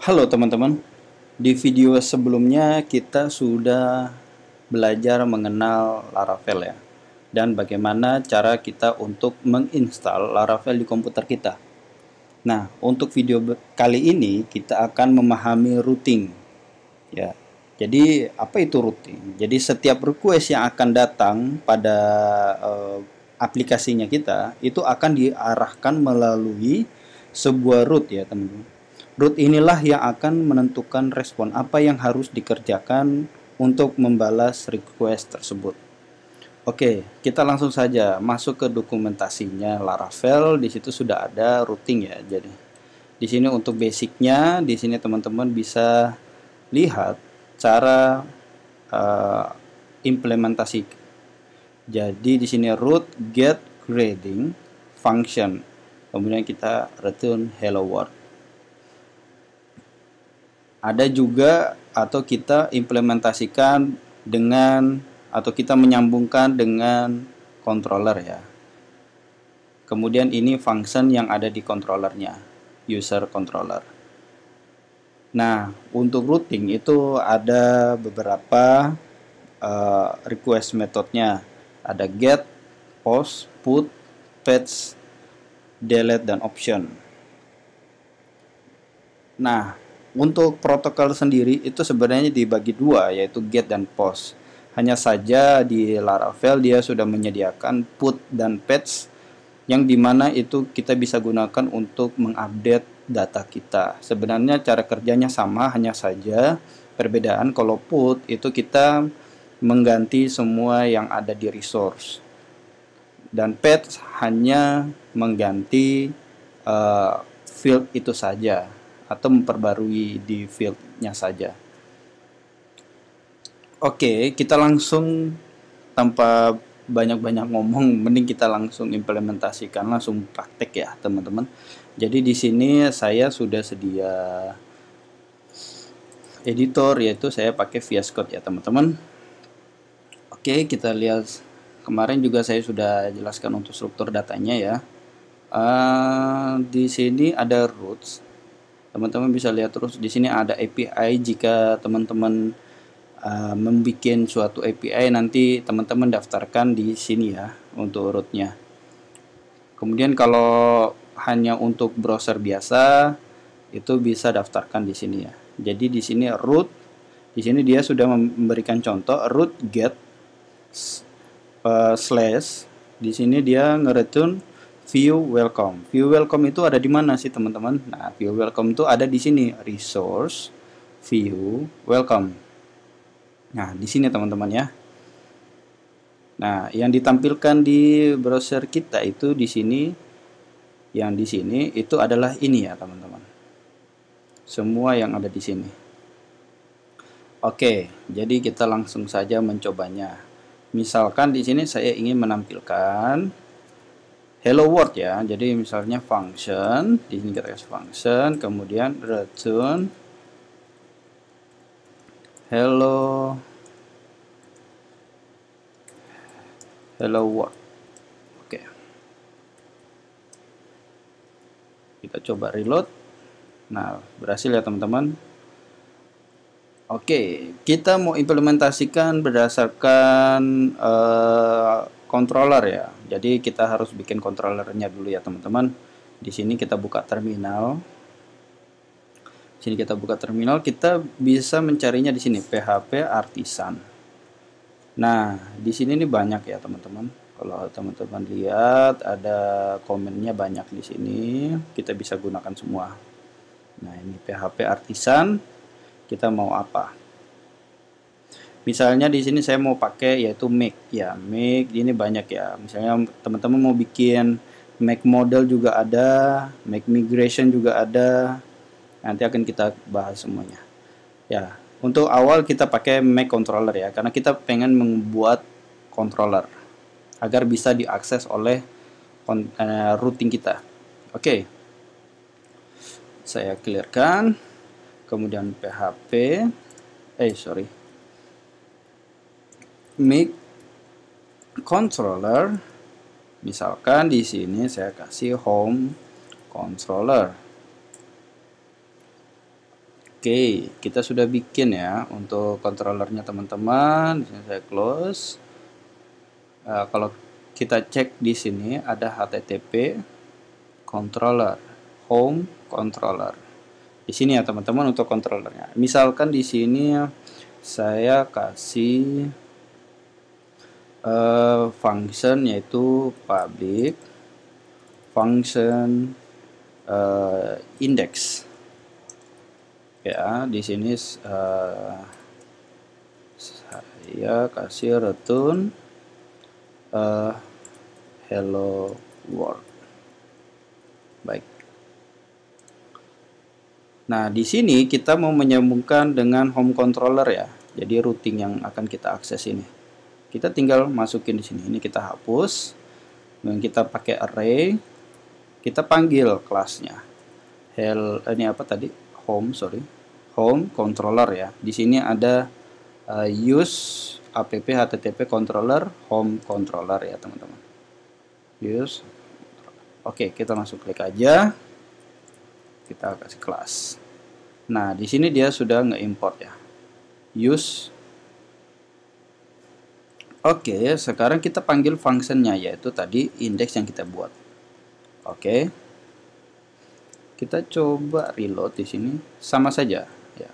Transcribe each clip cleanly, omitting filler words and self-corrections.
Halo teman-teman, di video sebelumnya kita sudah belajar mengenal Laravel ya, dan bagaimana cara kita untuk menginstal Laravel di komputer kita. Nah, untuk video kali ini kita akan memahami routing ya. Jadi apa itu routing? Jadi setiap request yang akan datang pada aplikasinya kita itu akan diarahkan melalui sebuah route ya teman-teman. Route inilah yang akan menentukan respon apa yang harus dikerjakan untuk membalas request tersebut. Oke, kita langsung saja masuk ke dokumentasinya Laravel. Di situ sudah ada routing ya. Jadi di sini untuk basicnya, di sini teman-teman bisa lihat cara implementasi. Jadi di sini root get grading function. Kemudian kita return hello world. Ada juga atau kita implementasikan dengan atau kita menyambungkan dengan controller ya. Kemudian ini function yang ada di controllernya, user controller. Nah, untuk routing itu ada beberapa request metodenya. Ada get, post, put, fetch, delete, dan option. Nah, untuk protokol sendiri itu sebenarnya dibagi dua, yaitu get dan post. Hanya saja di Laravel dia sudah menyediakan put dan fetch yang dimana itu kita bisa gunakan untuk mengupdate data kita. Sebenarnya cara kerjanya sama, hanya saja perbedaan kalau put itu kita mengganti semua yang ada di resource, dan fetch hanya mengganti field itu saja atau memperbarui di fieldnya saja. Oke, kita langsung tanpa banyak-banyak ngomong, mending kita langsung implementasikan, langsung praktek ya teman-teman. Jadi di sini saya sudah sedia editor, yaitu saya pakai VS Code ya teman-teman. Oke, kita lihat kemarin juga saya sudah jelaskan untuk struktur datanya ya. Di sini ada roots. Teman-teman bisa lihat terus di sini ada API. Jika teman-teman membuat suatu API, nanti teman-teman daftarkan di sini ya untuk rootnya. Kemudian kalau hanya untuk browser biasa itu bisa daftarkan di sini ya. Jadi di sini root, di sini dia sudah memberikan contoh root get slash. Di sini dia nge-return view welcome. View welcome itu ada di mana sih teman-teman? Nah, view welcome itu ada di sini, resource view welcome. Nah, di sini teman-teman ya. Nah, yang ditampilkan di browser kita itu di sini, yang di sini itu adalah ini ya teman-teman. Semua yang ada di sini. Oke, jadi kita langsung saja mencobanya. Misalkan di sini saya ingin menampilkan hello world ya. Jadi misalnya function, di sini kita kasih function, kemudian return hello world. Oke. Kita coba reload. Nah, berhasil ya teman-teman. Oke, kita mau implementasikan berdasarkan controller ya. Jadi kita harus bikin controllernya dulu ya teman-teman. Di sini kita buka terminal. Sini kita buka terminal, kita bisa mencarinya di sini PHP Artisan. Nah, di sini ini banyak ya teman-teman. Kalau teman-teman lihat ada komennya banyak di sini, kita bisa gunakan semua. Nah, ini PHP Artisan. Kita mau apa? Misalnya di sini saya mau pakai yaitu make ya. Make ini banyak ya. Misalnya teman-teman mau bikin make model juga ada, make migration juga ada. Nanti akan kita bahas semuanya. Ya, untuk awal kita pakai make controller ya, karena kita pengen membuat controller agar bisa diakses oleh routing kita. Oke. Saya clearkan. Kemudian PHP make controller. Misalkan di sini saya kasih home controller. Oke, kita sudah bikin ya untuk controllernya teman-teman. Di sini saya close. Kalau kita cek di sini ada HTTP controller, home controller. Di sini ya teman-teman untuk controllernya. Misalkan di sini saya kasih function yaitu public function index. Ya, di sini saya kasih return hello world. Baik. Nah, di sini kita mau menyambungkan dengan home controller ya. Jadi routing yang akan kita akses ini. Kita tinggal masukin di sini. Ini kita hapus. Dan kita pakai array. Kita panggil kelasnya. Ini apa tadi? Home controller ya. Di sini ada use app http controller home controller ya teman-teman. Use. Oke, kita langsung klik aja. Kita kasih kelas. Nah, di sini dia sudah nge-import ya. Use. Oke, sekarang kita panggil functionnya yaitu tadi index yang kita buat. Oke. Kita coba reload di sini sama saja ya.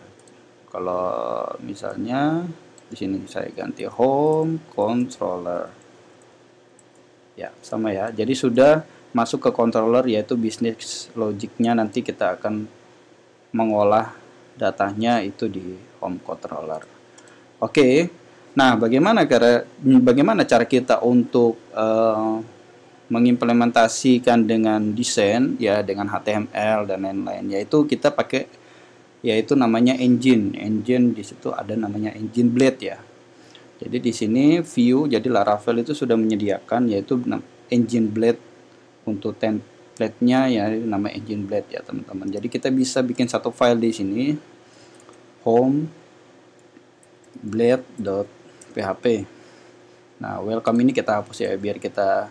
Kalau misalnya di sini saya ganti home controller. Ya, sama ya. Jadi sudah masuk ke controller yaitu business logicnya, nanti kita akan mengolah datanya itu di home controller. Oke. Nah, bagaimana cara kita untuk mengimplementasikan dengan desain ya, dengan HTML dan lain-lain, yaitu kita pakai yaitu namanya engine di situ ada namanya engine blade ya. Jadi di sini view, jadi Laravel itu sudah menyediakan yaitu engine blade untuk template-nya ya, nama engine blade ya teman-teman. Jadi kita bisa bikin satu file di sini home blade.php. Nah, welcome ini kita hapus ya biar kita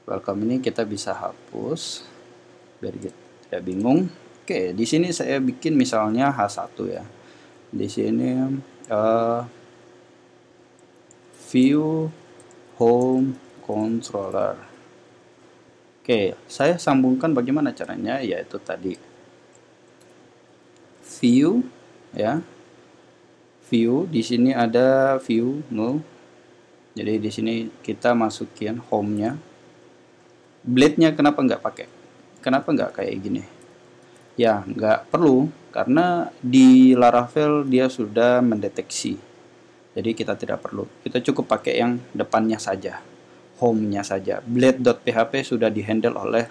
welcome ini kita bisa hapus biar kita bingung. Oke, di sini saya bikin misalnya H1 ya. Di sini view home controller. Oke, saya sambungkan bagaimana caranya, yaitu tadi view ya. View di sini ada view no. Jadi di sini kita masukin home-nya. Blade-nya kenapa nggak pakai? Kenapa nggak kayak gini? Ya, nggak perlu karena di Laravel dia sudah mendeteksi. Jadi kita tidak perlu. Kita cukup pakai yang depannya saja, home-nya saja. Blade.php sudah dihandle oleh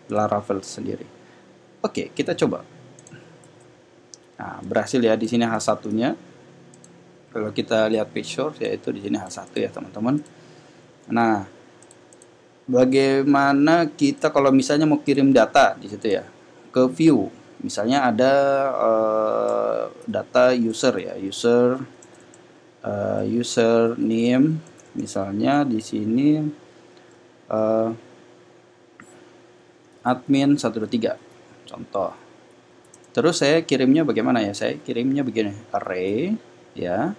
Laravel sendiri. Oke, kita coba. Nah, berhasil ya di sini H1-nya. Kalau kita lihat page source yaitu di sini H1 ya, teman-teman. Nah, bagaimana kita kalau misalnya mau kirim data di situ ya ke view, misalnya ada data user ya, user name misalnya di sini admin 123 contoh. Terus saya kirimnya bagaimana ya? Saya kirimnya begini, array ya.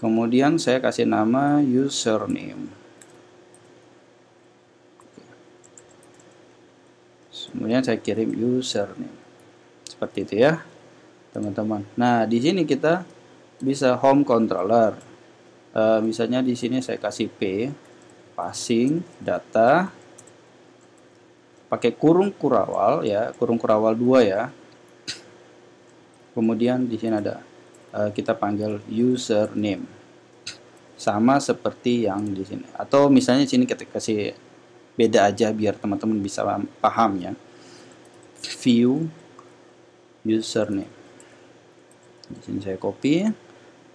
Kemudian saya kasih nama username. Kemudian saya kirim username. Seperti itu ya, teman-teman. Nah, di sini kita bisa home controller. Misalnya di sini saya kasih p, passing data, pakai kurung kurawal ya, kurung kurawal 2 ya. Kemudian di sini ada kita panggil username. Sama seperti yang di sini. Atau misalnya di sini kita kasih beda aja biar teman-teman bisa paham ya. View username. Di sini saya copy,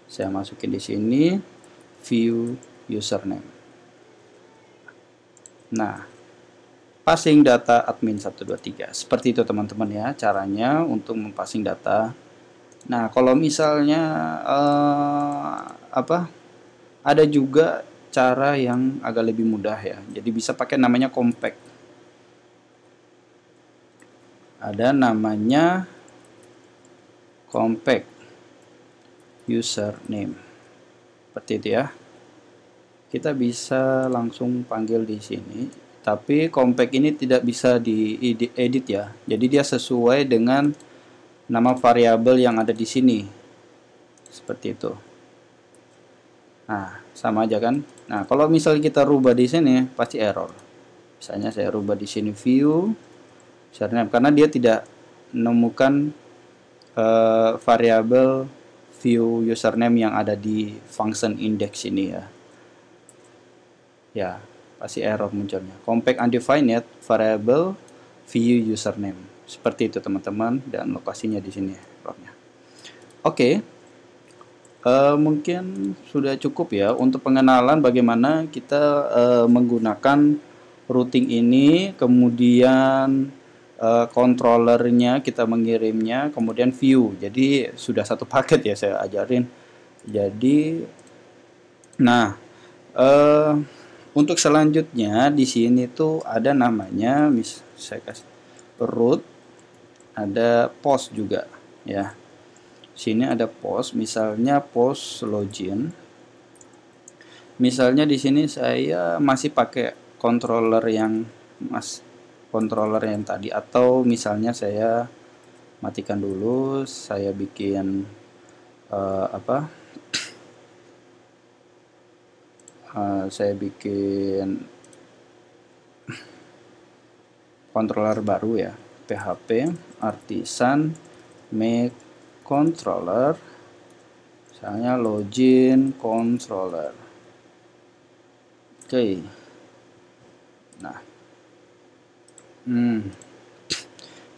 saya masukin di sini view username. Nah, passing data admin 123. Seperti itu teman-teman ya caranya untuk mempassing data. Nah, kalau misalnya ada juga cara yang agak lebih mudah ya. Jadi bisa pakai namanya compact. ada namanya compact username. Seperti itu ya. Kita bisa langsung panggil di sini. Tapi compact ini tidak bisa diedit ya. Jadi dia sesuai dengan nama variabel yang ada di sini. Seperti itu. Nah, sama aja kan? Nah, kalau misalnya kita rubah di sini pasti error. Misalnya saya rubah di sini view username karena dia tidak menemukan variabel view username yang ada di function index ini ya. Ya, pasti error munculnya. Compact undefined variable view username. Seperti itu teman-teman, dan lokasinya di sini errornya. Oke. Mungkin sudah cukup ya untuk pengenalan bagaimana kita menggunakan routing ini, kemudian controllernya kita mengirimnya, kemudian view. Jadi sudah satu paket ya saya ajarin. Jadi, nah untuk selanjutnya di sini tuh ada namanya, saya kasih root, ada post juga ya. Sini ada post, misalnya post login. Misalnya di sini saya masih pakai controller yang tadi, atau misalnya saya matikan dulu, saya bikin saya bikin controller baru ya, php artisan make controller, misalnya login controller. Oke. Nah,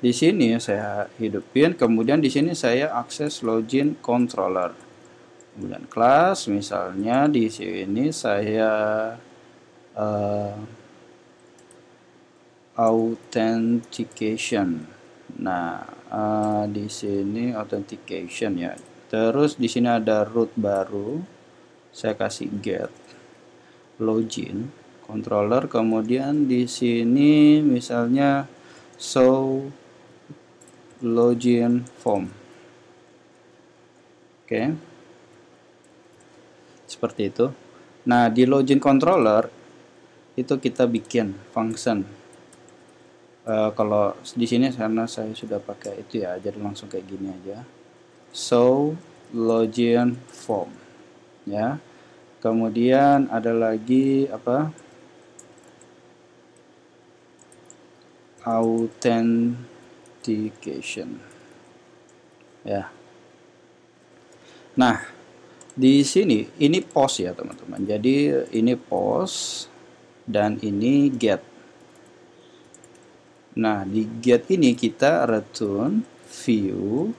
di sini saya hidupin, kemudian di sini saya akses login controller. Kemudian kelas, misalnya di sini saya authentication. Nah, di sini authentication ya. Terus di sini ada root baru. Saya kasih get login controller, kemudian di sini misalnya show login form. Oke. Seperti itu. Nah, di login controller itu kita bikin function. Kalau di sini karena saya sudah pakai itu ya, jadi langsung kayak gini aja. Show login form ya. Kemudian ada lagi apa? Authentication ya. Nah, di sini ini post ya teman-teman. Jadi ini post dan ini get. Nah, di get ini kita return view.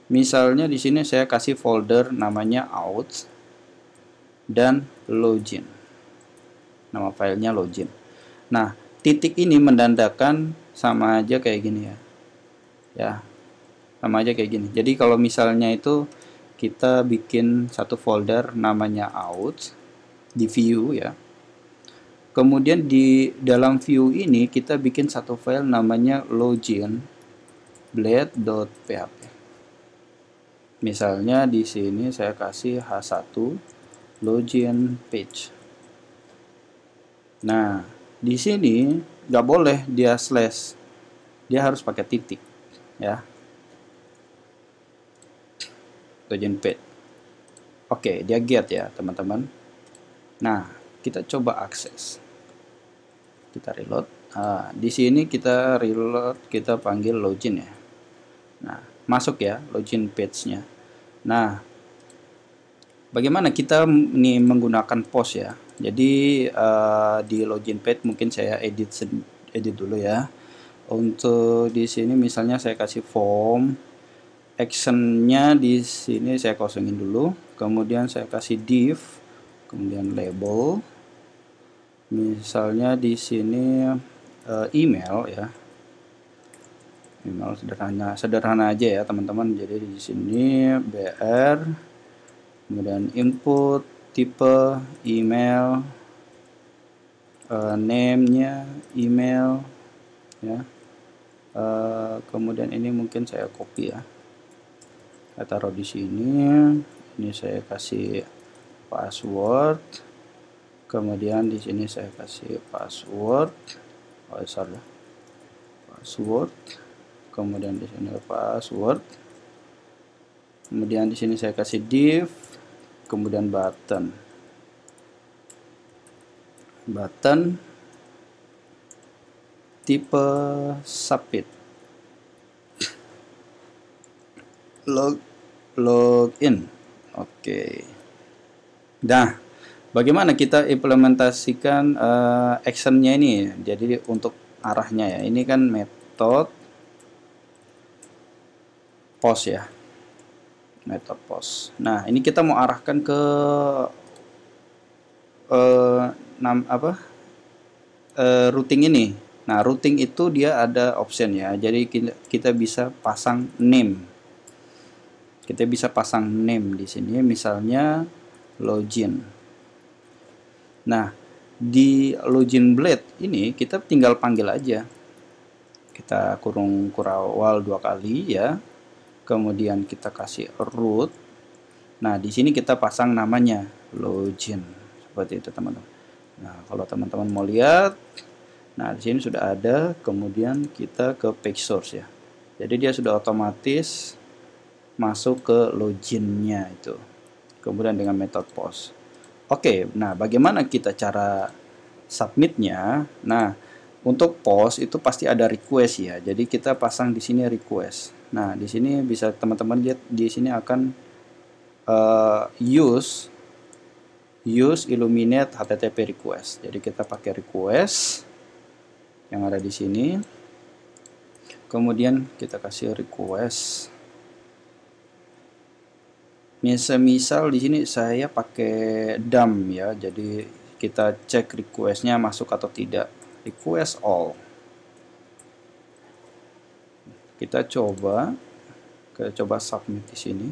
Misalnya di sini saya kasih folder namanya out dan login. Nama filenya login. Nah, titik ini menandakan sama aja kayak gini ya. Ya. Sama aja kayak gini. Jadi kalau misalnya itu kita bikin satu folder namanya out di view ya. Kemudian di dalam view ini kita bikin satu file namanya login blade.php. Misalnya di sini saya kasih h1 login page. Nah, di sini nggak boleh dia slash, dia harus pakai titik ya. Login page. Oke, dia get ya teman-teman. Nah, kita coba akses. Kita reload. Nah, di sini kita reload, kita panggil login ya. Nah, masuk ya login page-nya. Nah, bagaimana kita ini menggunakan post ya. Jadi di login page mungkin saya edit dulu ya. Untuk di sini misalnya saya kasih form, actionnya di sini saya kosongin dulu. Kemudian saya kasih div, kemudian label. Misalnya di sini email ya. Email sederhana aja ya teman-teman. Jadi di sini br, kemudian input tipe email, name-nya email ya. Kemudian ini mungkin saya copy ya, saya taruh di sini. Ini saya kasih password, kemudian di sini saya kasih password, salah, password, kemudian di sini password, kemudian di sini saya kasih div, kemudian button tipe submit, login. Oke. Nah, bagaimana kita implementasikan actionnya ini? Jadi untuk arahnya ya, ini kan metode post ya, metode post. Nah, ini kita mau arahkan ke routing ini. Nah, routing itu dia ada option ya. Jadi kita bisa pasang name. Kita bisa pasang name di sini, misalnya login. Nah, di login blade ini kita tinggal panggil aja. Kita kurung kurawal 2 kali ya. Kemudian kita kasih root. Nah, di sini kita pasang namanya login. Seperti itu, teman-teman. Nah, kalau teman-teman mau lihat, nah di sini sudah ada. Kemudian kita ke page source ya. Jadi dia sudah otomatis masuk ke loginnya itu. Kemudian dengan metode post. Oke, nah bagaimana kita cara submitnya? Nah, untuk post itu pasti ada request ya. Jadi kita pasang di sini request. Nah, di sini bisa teman-teman lihat, di sini akan use illuminate http request. Jadi kita pakai request yang ada di sini. Kemudian kita kasih request. Misal di sini saya pakai dump ya. Jadi kita cek requestnya masuk atau tidak. Request all. Kita coba submit di sini.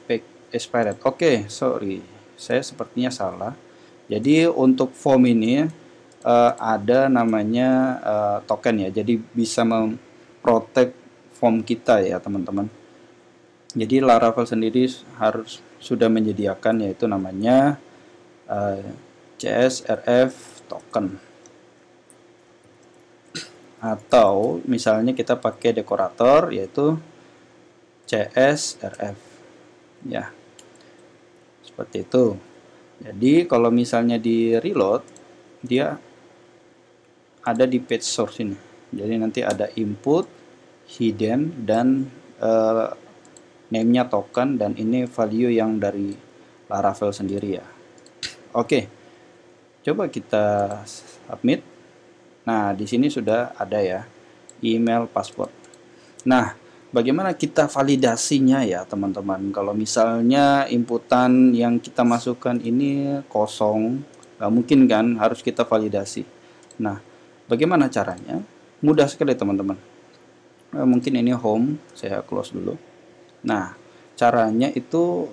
Page expired. Oke, sorry, saya sepertinya salah. Jadi untuk form ini ada namanya token ya. Jadi bisa memprotect form kita ya, teman-teman. Jadi Laravel sendiri harus sudah menyediakan yaitu namanya CSRF token. Atau misalnya kita pakai dekorator yaitu CSRF ya. Seperti itu. Jadi kalau misalnya di reload dia ada di page source ini. Jadi nanti ada input, hidden, dan name-nya token, dan ini value yang dari Laravel sendiri ya. Oke, coba kita submit. Nah, di sini sudah ada ya email, password. Nah, bagaimana kita validasinya ya teman-teman? Kalau misalnya inputan yang kita masukkan ini kosong, nggak mungkin kan, harus kita validasi. Nah, bagaimana caranya? Mudah sekali teman-teman. Mungkin ini home, saya close dulu. Nah, caranya itu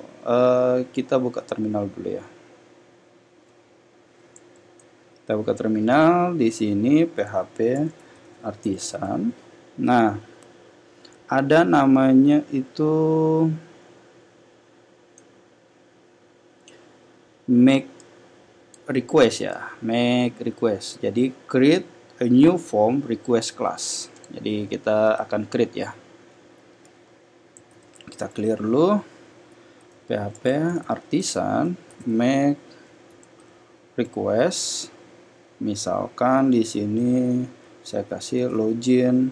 kita buka terminal dulu ya. Kita buka terminal, di sini PHP Artisan. Nah, ada namanya itu make request ya, make request. Jadi create a new form request class. Jadi kita akan create ya. Kita clear dulu PHP Artisan make request. Misalkan di sini saya kasih login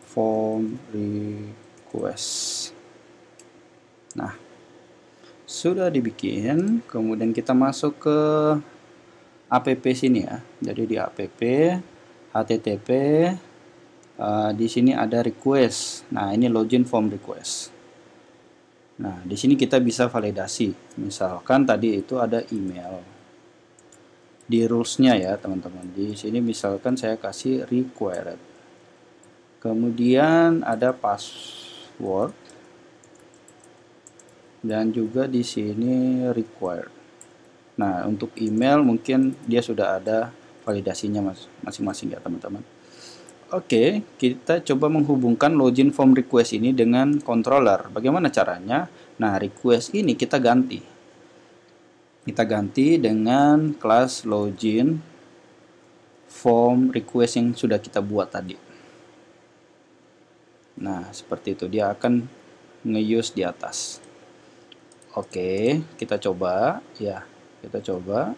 form request. Nah, sudah dibikin. Kemudian kita masuk ke app sini ya. Jadi di app http di sini ada request. Nah, ini login form request. Nah, di sini kita bisa validasi. Misalkan tadi itu ada email. Di rules-nya ya, teman-teman. Di sini misalkan saya kasih required. Kemudian ada password. Dan juga di sini required. Nah, untuk email mungkin dia sudah ada validasinya masing-masing ya, teman-teman. Oke, kita coba menghubungkan login form request ini dengan controller. Bagaimana caranya? Nah, request ini kita ganti. Kita ganti dengan kelas login form request yang sudah kita buat tadi. Nah, seperti itu. Dia akan nge-use di atas. Oke, kita coba. Ya, kita coba.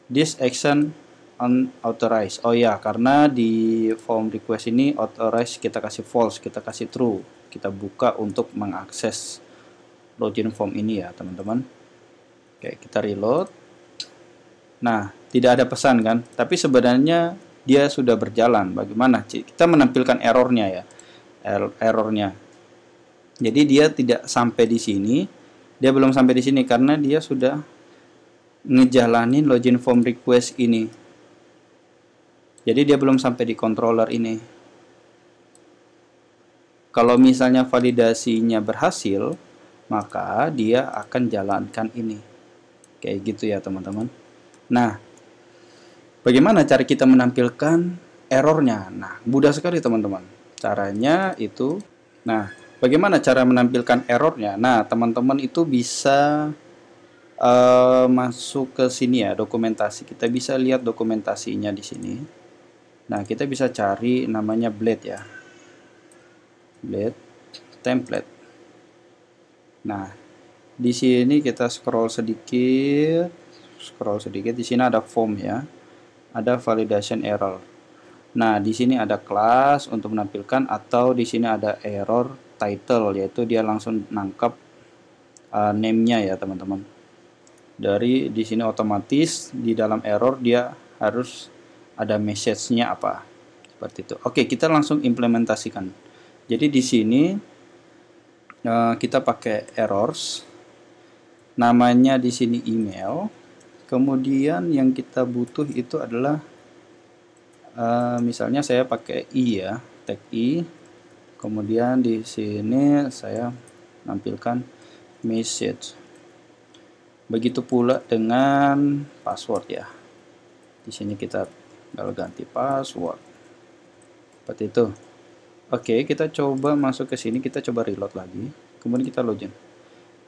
This action unauthorized. Oh ya, karena di form request ini authorized kita kasih false, kita kasih true. Kita buka untuk mengakses login form ini ya, teman-teman. Oke, kita reload. Nah, tidak ada pesan kan? Tapi sebenarnya dia sudah berjalan. Bagaimana? Kita menampilkan errornya ya. Errornya. Jadi dia tidak sampai di sini. Dia belum sampai di sini karena dia sudah ngejalanin login form request ini. Jadi dia belum sampai di controller ini. Kalau misalnya validasinya berhasil, maka dia akan jalankan ini. Kayak gitu ya, teman-teman. Nah, bagaimana cara kita menampilkan errornya? Nah, mudah sekali, teman-teman. Caranya itu, nah, bagaimana cara menampilkan errornya? Nah, teman-teman itu bisa masuk ke sini ya, dokumentasi. Kita bisa lihat dokumentasinya di sini. Nah, kita bisa cari namanya blade ya. Blade template. Nah, di sini kita scroll sedikit. Di sini ada form ya. Ada validation error. Nah, di sini ada kelas untuk menampilkan, atau di sini ada error title, yaitu dia langsung nangkap name-nya ya, teman-teman. Dari di sini otomatis di dalam error dia harus ada message-nya apa. Seperti itu. Oke, kita langsung implementasikan. Jadi di sini kita pakai errors. Namanya di sini email. Kemudian yang kita butuh itu adalah misalnya saya pakai i ya, tag i. Kemudian di sini saya nampilkan message. Begitu pula dengan password ya. Di sini kita tinggal ganti password. Seperti itu. Oke, kita coba masuk ke sini, kita coba reload lagi. Kemudian kita login.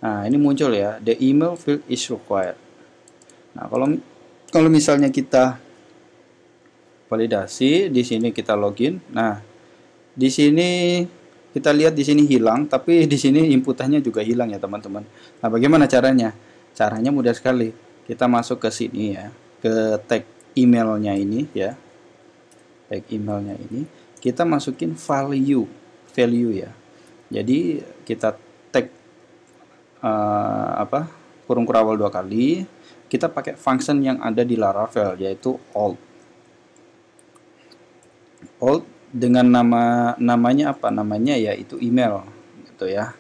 Nah, ini muncul ya, the email field is required. Nah, kalau misalnya kita validasi, di sini kita login. Nah, di sini kita lihat di sini hilang, tapi di sini inputannya juga hilang ya, teman-teman. Nah, bagaimana caranya? Caranya mudah sekali. Kita masuk ke sini ya, ke tag emailnya ini ya. Tag emailnya ini, kita masukin value ya. Jadi kita tag kurung kurawal 2 kali. Kita pakai function yang ada di Laravel, yaitu alt dengan namanya apa? Namanya yaitu email gitu ya.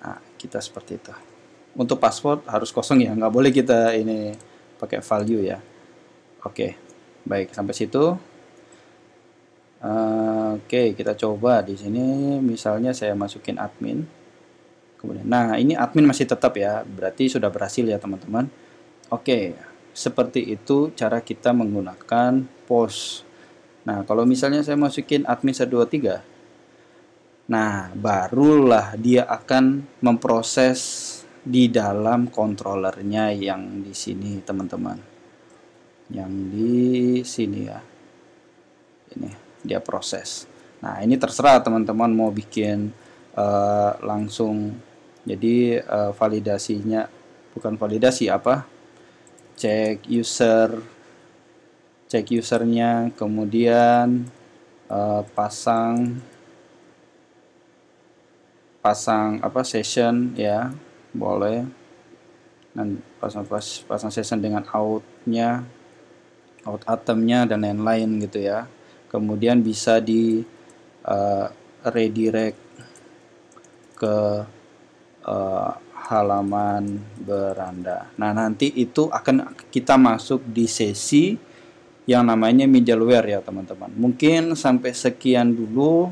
Nah, kita seperti itu. Untuk password harus kosong ya, nggak boleh kita ini pakai value ya. Oke, baik, sampai situ. Oke, kita coba di sini. Misalnya saya masukin admin. Kemudian, nah ini admin masih tetap ya, berarti sudah berhasil ya, teman-teman. Oke, seperti itu cara kita menggunakan post. Nah, kalau misalnya saya masukin admin 123, nah barulah dia akan memproses di dalam controllernya yang di sini, teman-teman. Yang di sini ya. Ini dia proses. Nah, ini terserah teman-teman mau bikin langsung. Jadi validasinya bukan validasi apa? Cek usernya, kemudian pasang apa session ya, boleh. Dan pasang session dengan out itemnya dan lain-lain gitu ya. Kemudian bisa di redirect ke halaman beranda. Nah, nanti itu akan kita masuk di sesi yang namanya middleware ya, teman-teman. Mungkin sampai sekian dulu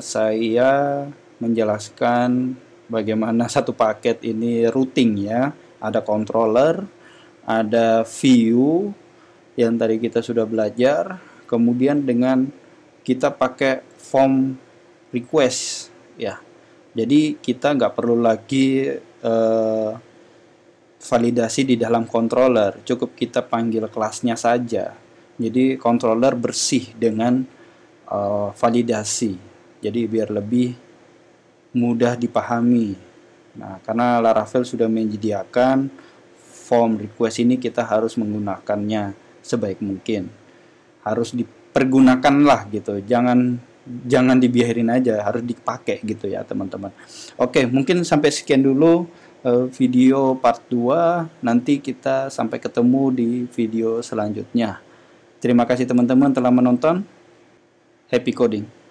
saya menjelaskan bagaimana satu paket ini routing ya. Ada controller, ada view, yang tadi kita sudah belajar. Kemudian dengan kita pakai form request ya. Jadi kita nggak perlu lagi validasi di dalam controller, cukup kita panggil kelasnya saja. Jadi controller bersih dengan validasi. Jadi biar lebih mudah dipahami. Nah, karena Laravel sudah menyediakan form request ini, kita harus menggunakannya sebaik mungkin. Harus dipergunakanlah gitu. Jangan dibiarin aja, harus dipakai gitu ya, teman-teman. Oke, mungkin sampai sekian dulu video part 2. Nanti kita sampai ketemu di video selanjutnya. Terima kasih teman-teman telah menonton. Happy coding.